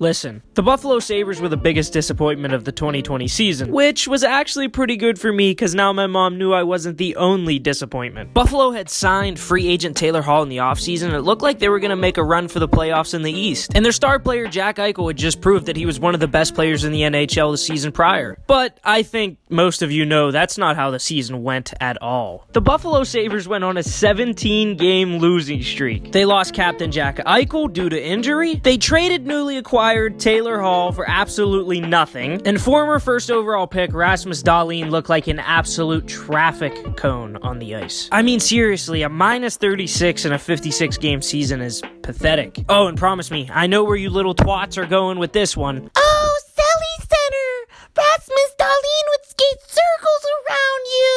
Listen, the Buffalo Sabres were the biggest disappointment of the 2020 season, which was actually pretty good for me because now my mom knew I wasn't the only disappointment. Buffalo had signed free agent Taylor Hall in the offseason, and it looked like they were going to make a run for the playoffs in the East. And their star player Jack Eichel had just proved that he was one of the best players in the NHL the season prior. But I think most of you know that's not how the season went at all. The Buffalo Sabres went on a 17-game losing streak. They lost captain Jack Eichel due to injury. They traded newly acquired Taylor Hall for absolutely nothing, and former first overall pick Rasmus Dahlin looked like an absolute traffic cone on the ice. I mean, seriously, a minus 36 in a 56-game season is pathetic. Oh, and promise me, I know where you little twats are going with this one. Oh, Selly Center! Rasmus Dahlin would skate circles around you!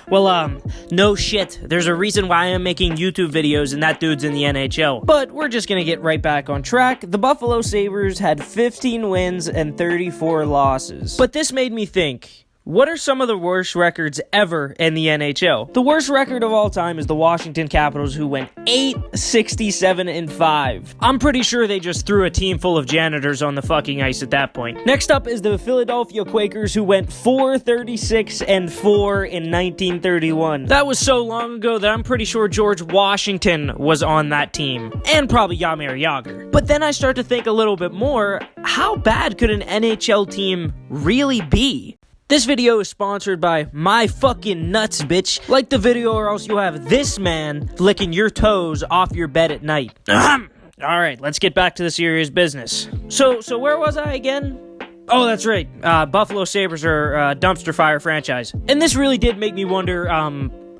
Well, no shit. There's a reason why I'm making YouTube videos and that dude's in the NHL. But we're just gonna get right back on track. The Buffalo Sabres had 15 wins and 34 losses. But this made me think, what are some of the worst records ever in the NHL? The worst record of all time is the Washington Capitals, who went 8-67-5. I'm pretty sure they just threw a team full of janitors on the fucking ice at that point. Next up is the Philadelphia Quakers, who went 4-36-4 in 1931. That was so long ago that I'm pretty sure George Washington was on that team, and probably Jaromir Jagr. But then I start to think a little bit more, how bad could an NHL team really be? This video is sponsored by My Fucking Nuts, bitch. Like the video or else you'll have this man licking your toes off your bed at night. Alright, let's get back to the serious business. So where was I again? Oh, that's right. Buffalo Sabres are a dumpster fire franchise. And this really did make me wonder,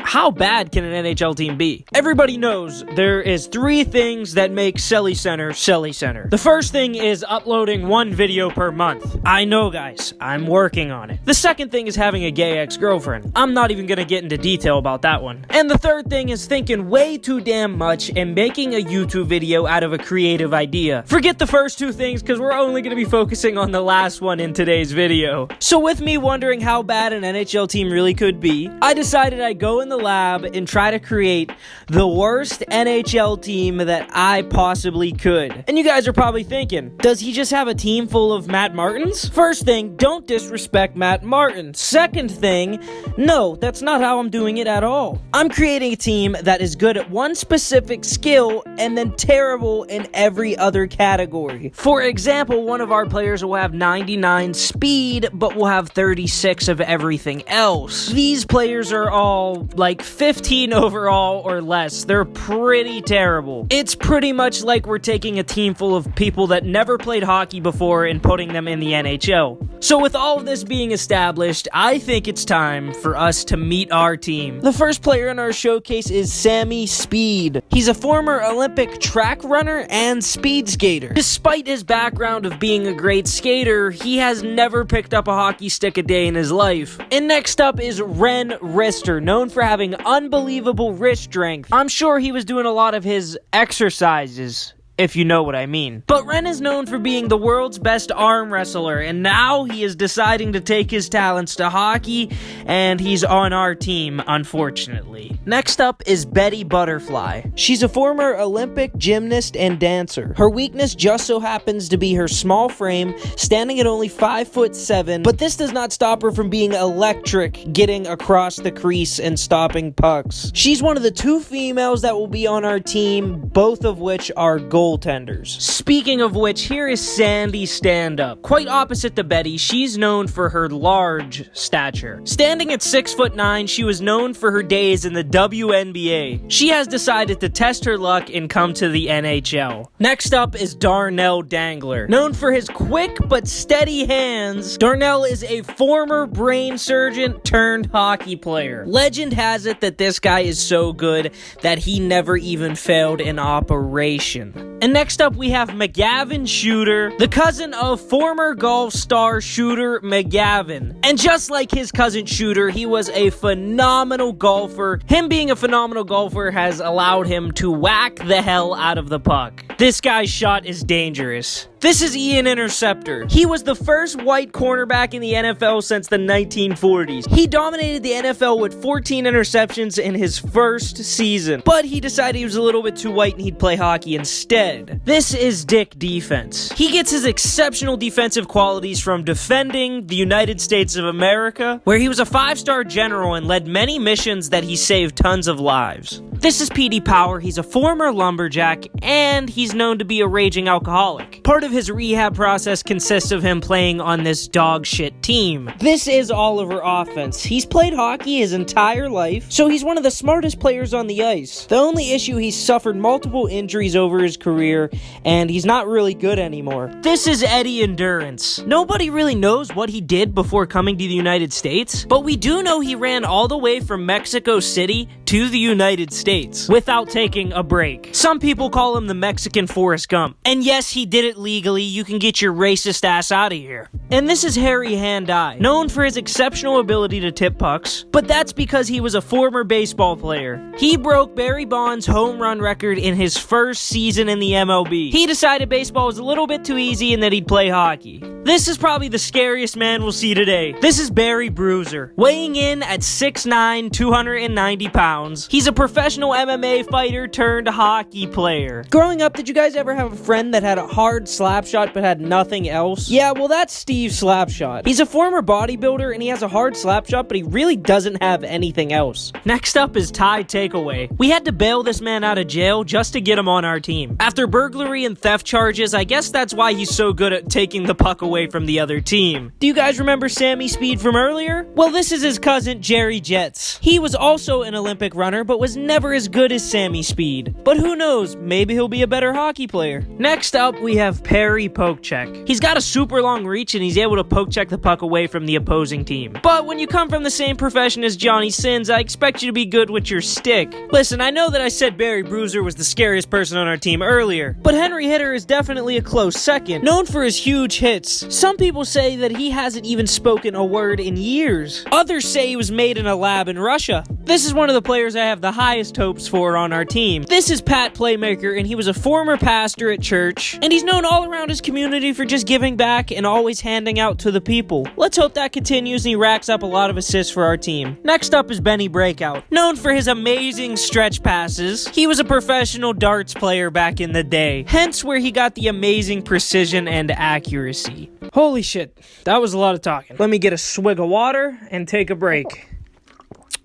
how bad can an NHL team be? Everybody knows there is 3 things that make Selly Center Selly Center. The first thing is uploading 1 video per month. I know, guys. I'm working on it. The second thing is having a gay ex-girlfriend. I'm not even gonna get into detail about that one. And the third thing is thinking way too damn much and making a YouTube video out of a creative idea. Forget the first 2 things because we're only gonna be focusing on the last one in today's video. So with me wondering how bad an NHL team really could be, I decided I'd go in the lab and try to create the worst NHL team that I possibly could. And you guys are probably thinking, does he just have a team full of Matt Martins? First thing, don't disrespect Matt Martin. Second thing, no, that's not how I'm doing it at all. I'm creating a team that is good at one specific skill and then terrible in every other category. For example, one of our players will have 99 speed, but will have 36 of everything else. These players are all like 15 overall or less. They're pretty terrible. It's pretty much like we're taking a team full of people that never played hockey before and putting them in the NHL. So with all of this being established, I think it's time for us to meet our team. The first player in our showcase is Sammy Speed. He's a former Olympic track runner and speed skater. Despite his background of being a great skater, he has never picked up a hockey stick a day in his life. And next up is Ren Rister, known for having unbelievable wrist strength. I'm sure he was doing a lot of his exercises, if you know what I mean. But Ren is known for being the world's best arm wrestler, and now he is deciding to take his talents to hockey, and he's on our team, unfortunately. Next up is Betty Butterfly. She's a former Olympic gymnast and dancer. Her weakness just so happens to be her small frame, standing at only 5'7", but this does not stop her from being electric, getting across the crease and stopping pucks. She's one of the 2 females that will be on our team, both of which are gold goaltenders. Speaking of which, here is Sandy Stand-Up. Quite opposite to Betty, she's known for her large stature. Standing at 6'9", she was known for her days in the WNBA. She has decided to test her luck and come to the NHL. Next up is Darnell Dangler. Known for his quick but steady hands, Darnell is a former brain surgeon turned hockey player. Legend has it that this guy is so good that he never even failed an operation. And next up, we have McGavin Shooter, the cousin of former golf star Shooter McGavin. And just like his cousin Shooter, he was a phenomenal golfer. Him being a phenomenal golfer has allowed him to whack the hell out of the puck. This guy's shot is dangerous. This is Ian Interceptor. He was the first white cornerback in the NFL since the 1940s. He dominated the NFL with 14 interceptions in his first season, but he decided he was a little bit too white and he'd play hockey instead. This is Dick Defense. He gets his exceptional defensive qualities from defending the United States of America, where he was a 5-star general and led many missions that he saved tons of lives. This is Petey Power. He's a former lumberjack, and he's known to be a raging alcoholic. Part of his rehab process consists of him playing on this dog shit team. This is Oliver Offense. He's played hockey his entire life, so he's one of the smartest players on the ice. The only issue, he's suffered multiple injuries over his career, and he's not really good anymore. This is Eddie Endurance. Nobody really knows what he did before coming to the United States, but we do know he ran all the way from Mexico City to the United States without taking a break. Some people call him the Mexican Forrest Gump. And yes, he did it legally. You can get your racist ass out of here. And this is Harry Hand-Eye, known for his exceptional ability to tip pucks, but that's because he was a former baseball player. He broke Barry Bonds' home run record in his first season in the MLB. He decided baseball was a little bit too easy and that he'd play hockey. This is probably the scariest man we'll see today. This is Barry Bruiser, weighing in at 6'9", 290 pounds. He's a professional MMA fighter turned hockey player. Growing up, did you guys ever have a friend that had a hard slap shot but had nothing else? Yeah, well, that's Steve Slapshot. He's a former bodybuilder and he has a hard slap shot, but he really doesn't have anything else. Next up is Ty Takeaway. We had to bail this man out of jail just to get him on our team. After burglary and theft charges, I guess that's why he's so good at taking the puck away from the other team. Do you guys remember Sammy Speed from earlier? Well, this is his cousin, Jerry Jets. He was also an Olympic runner, but was never as good as Sammy Speed. But who knows, maybe he'll be a better hockey player. Next up, we have Perry Pokecheck. He's got a super long reach and he's able to poke check the puck away from the opposing team. But when you come from the same profession as Johnny Sins, I expect you to be good with your stick. Listen, I know that I said Barry Bruiser was the scariest person on our team earlier, but Henry Hitter is definitely a close second. Known for his huge hits, some people say that he hasn't even spoken a word in years. Others say he was made in a lab in Russia. This is one of the players I have the highest hopes for on our team. This is Pat Playmaker, and he was a former pastor at church, and he's known all around his community for just giving back and always handing out to the people. Let's hope that continues and he racks up a lot of assists for our team. Next up is Benny Breakout. Known for his amazing stretch passes, he was a professional darts player back in the day, hence where he got the amazing precision and accuracy. Holy shit, that was a lot of talking. Let me get a swig of water and take a break.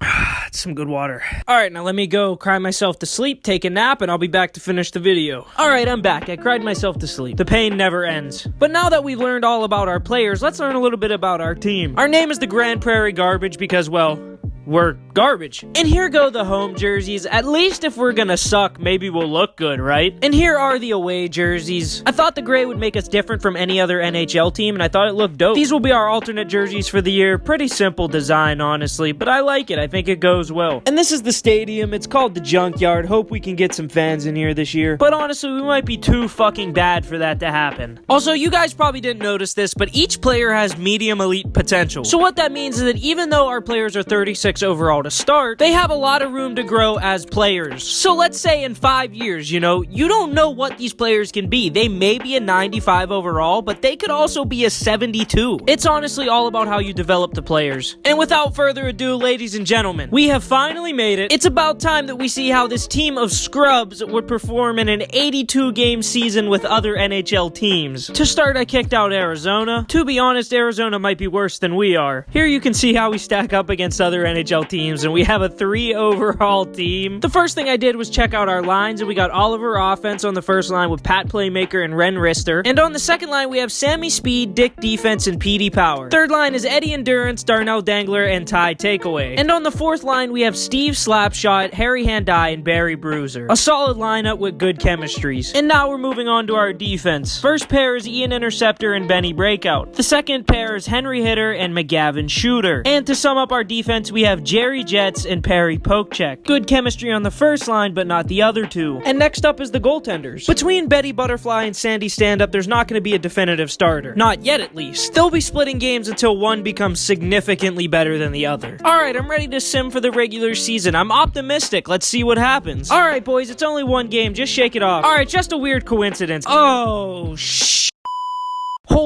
That's some good water. Alright, now let me go cry myself to sleep, take a nap, and I'll be back to finish the video. Alright, I'm back. I cried myself to sleep. The pain never ends. But now that we've learned all about our players, let's learn a little bit about our team. Our name is the Grand Prairie Garbage because, well, we're garbage. And here go the home jerseys. At least if we're gonna suck, maybe we'll look good, right? And here are the away jerseys. I thought the gray would make us different from any other NHL team, and I thought it looked dope. These will be our alternate jerseys for the year. Pretty simple design, honestly, but I like it. I think it goes well. And this is the stadium. It's called the Junkyard. Hope we can get some fans in here this year. But honestly, we might be too fucking bad for that to happen. Also, you guys probably didn't notice this, but each player has medium elite potential. So what that means is that even though our players are 36 overall to start, they have a lot of room to grow as players. So let's say in 5 years, you don't know what these players can be. They may be a 95 overall, but they could also be a 72. It's honestly all about how you develop the players. And without further ado, ladies and gentlemen, we have finally made it. It's about time that we see how this team of scrubs would perform in an 82-game season with other NHL teams. To start, I kicked out Arizona. To be honest, Arizona might be worse than we are. Here you can see how we stack up against other NHL teams, and we have a 3 overall team. The first thing I did was check out our lines, and we got Oliver Offense on the first line with Pat Playmaker and Ren Rister. And on the second line, we have Sammy Speed, Dick Defense, and Petey Power. Third line is Eddie Endurance, Darnell Dangler, and Ty Takeaway. And on the fourth line, we have Steve Slapshot, Harry Hand-Eye, and Barry Bruiser. A solid lineup with good chemistries. And now we're moving on to our defense. First pair is Ian Interceptor and Benny Breakout. The second pair is Henry Hitter and McGavin Shooter. And to sum up our defense, we have Jerry Jets and Perry Pokecheck. Good chemistry on the first line, but not the other two. And next up is the goaltenders. Between Betty Butterfly and Sandy Standup, there's not going to be a definitive starter. Not yet, at least. They'll be splitting games until one becomes significantly better than the other. Alright, I'm ready to sim for the regular season. I'm optimistic. Let's see what happens. Alright, boys, it's only one game. Just shake it off. Alright, just a weird coincidence. Oh, shit.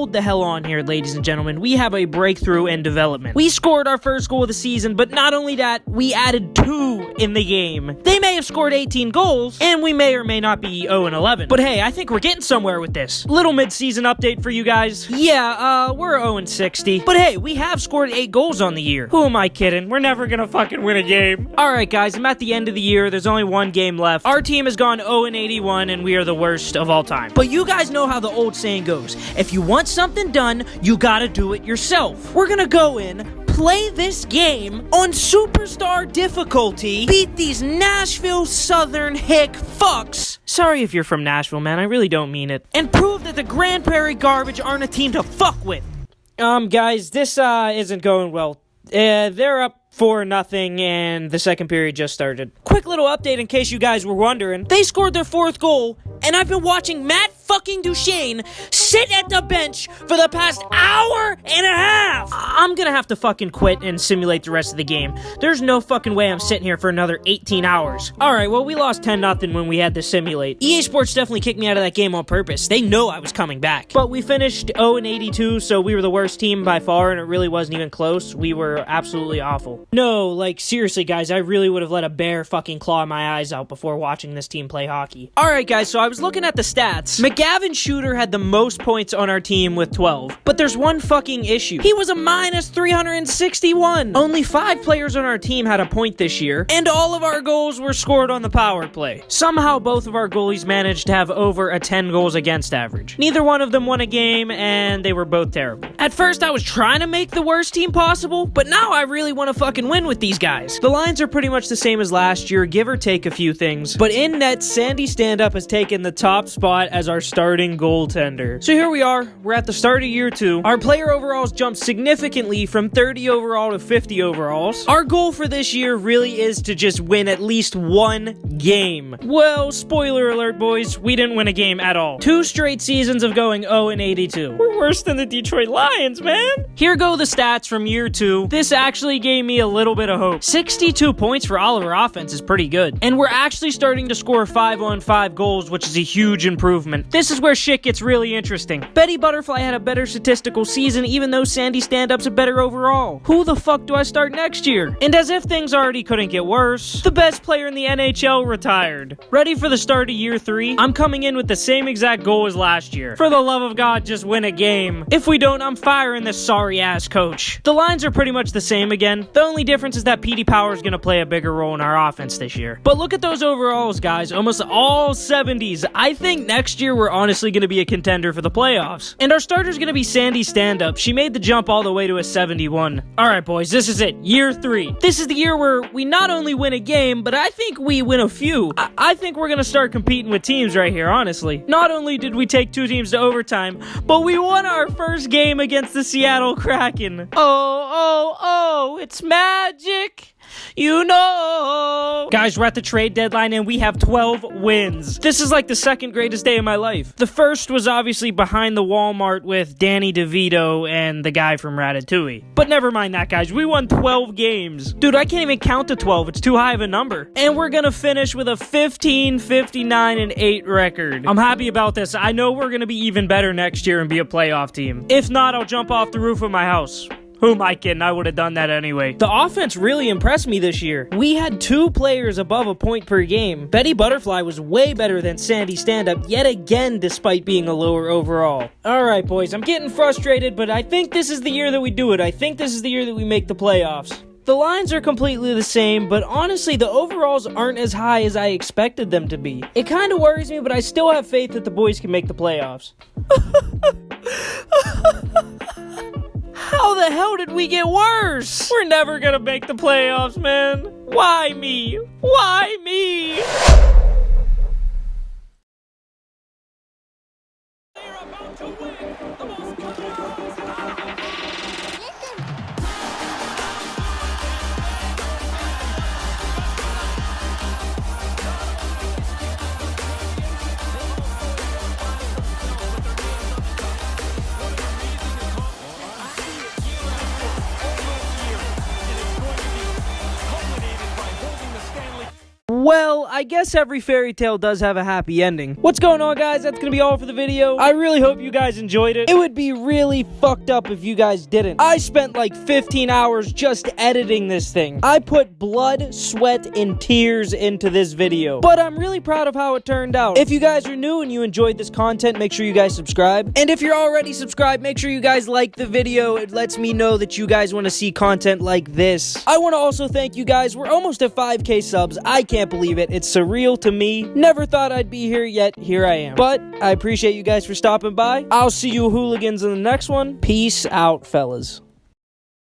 hold the hell on here, ladies and gentlemen. We have a breakthrough in development. We scored our first goal of the season, but not only that, we added 2 in the game. They may have scored 18 goals, and we may or may not be 0-11. But hey, I think we're getting somewhere with this. Little mid-season update for you guys. Yeah, we're 0-60. But hey, we have scored 8 goals on the year. Who am I kidding? We're never gonna fucking win a game. Alright guys, I'm at the end of the year. There's only 1 game left. Our team has gone 0-81, and we are the worst of all time. But you guys know how the old saying goes. If you want something done, you gotta do it yourself. We're gonna go in, play this game on superstar difficulty, beat these Nashville Southern hick fucks. Sorry if you're from Nashville, man, I really don't mean it. And prove that the Grand Prairie Garbage aren't a team to fuck with. Guys, this, isn't going well. They're up 4-0, and the second period just started. Quick little update in case you guys were wondering. They scored their 4th goal, and I've been watching Matt fucking Duchene sit at the bench for the past hour and a half. I'm gonna have to fucking quit and simulate the rest of the game. There's no fucking way I'm sitting here for another 18 hours. Alright, well, we lost 10-0 when we had to simulate. EA Sports definitely kicked me out of that game on purpose. They know I was coming back. But we finished 0-82, so we were the worst team by far, and it really wasn't even close. We were absolutely awful. No, like, seriously, guys, I really would have let a bear fucking claw my eyes out before watching this team play hockey. Alright, guys, so I was looking at the stats. McGavin Shooter had the most points on our team with 12. But there's one fucking issue. He was a minus 361. Only 5 players on our team had a point this year, and all of our goals were scored on the power play. Somehow, both of our goalies managed to have over a 10 goals against average. Neither one of them won a game, and they were both terrible. At first, I was trying to make the worst team possible, but now I really want to fucking win with these guys. The lines are pretty much the same as last year, give or take a few things. But in net, Sandy Standup has taken the top spot as our starting goaltender. So here we are, we're at the start of year 2. Our player overalls jumped significantly from 30 overall to 50 overalls. Our goal for this year really is to just win at least 1 game. Well, spoiler alert, boys, we didn't win a game at all. 2 straight seasons of going 0-82. We're worse than the Detroit Lions, man. Here go the stats from year 2. This actually gave me a little bit of hope. 62 points for all of our offense is pretty good. And we're actually starting to score 5-on-5 goals, which is a huge improvement. This is where shit gets really interesting. Betty Butterfly had a better statistical season, even though Sandy Standup's a better overall. Who the fuck do I start next year? And as if things already couldn't get worse, the best player in the NHL retired. Ready for the start of year 3? I'm coming in with the same exact goal as last year. For the love of God, just win a game. If we don't, I'm firing this sorry-ass coach. The lines are pretty much the same again. The only difference is that Petey Power is going to play a bigger role in our offense this year. But look at those overalls, guys. Almost all 70s. I think next year we're honestly going to be a contender for the playoffs. And our starter's going to be Sandy Standup. She made the jump all the way to a 71. Alright, boys, this is it. Year 3. This is the year where we not only win a game, but I think we win a few. I think we're going to start competing with teams right here, honestly. Not only did we take 2 teams to overtime, but we won our first game against the Seattle Kraken. Oh, it's magic. You know. Guys, we're at the trade deadline and we have 12 wins. This is like the second greatest day of my life. The first was obviously behind the Walmart with Danny DeVito and the guy from Ratatouille. But never mind that, guys. We won 12 games. Dude, I can't even count to 12. It's too high of a number. And we're gonna finish with a 15, 59, and 8 record. I'm happy about this. I know we're gonna be even better next year and be a playoff team. If not, I'll jump off the roof of my house. Who am I kidding? I would have done that anyway. The offense really impressed me this year. We had 2 players above a point per game. Betty Butterfly was way better than Sandy Standup yet again despite being a lower overall. Alright, boys, I'm getting frustrated, but I think this is the year that we do it. I think this is the year that we make the playoffs. The lines are completely the same, but honestly, the overalls aren't as high as I expected them to be. It kind of worries me, but I still have faith that the boys can make the playoffs. How the hell did we get worse? We're never gonna make the playoffs, man. Why me? Why me? They're about to win the most Well, I guess every fairy tale does have a happy ending. What's going on, guys? That's gonna be all for the video. I really hope you guys enjoyed it. It would be really fucked up if you guys didn't. I spent like 15 hours just editing this thing. I put blood, sweat, and tears into this video. But I'm really proud of how it turned out. If you guys are new and you enjoyed this content, make sure you guys subscribe. And if you're already subscribed, make sure you guys like the video. It lets me know that you guys want to see content like this. I want to also thank you guys. We're almost at 5K subs. I can't believe it. It's surreal to me. Never thought I'd be here, yet here I am. But I appreciate you guys for stopping by. I'll see you hooligans in the next one. Peace out, fellas.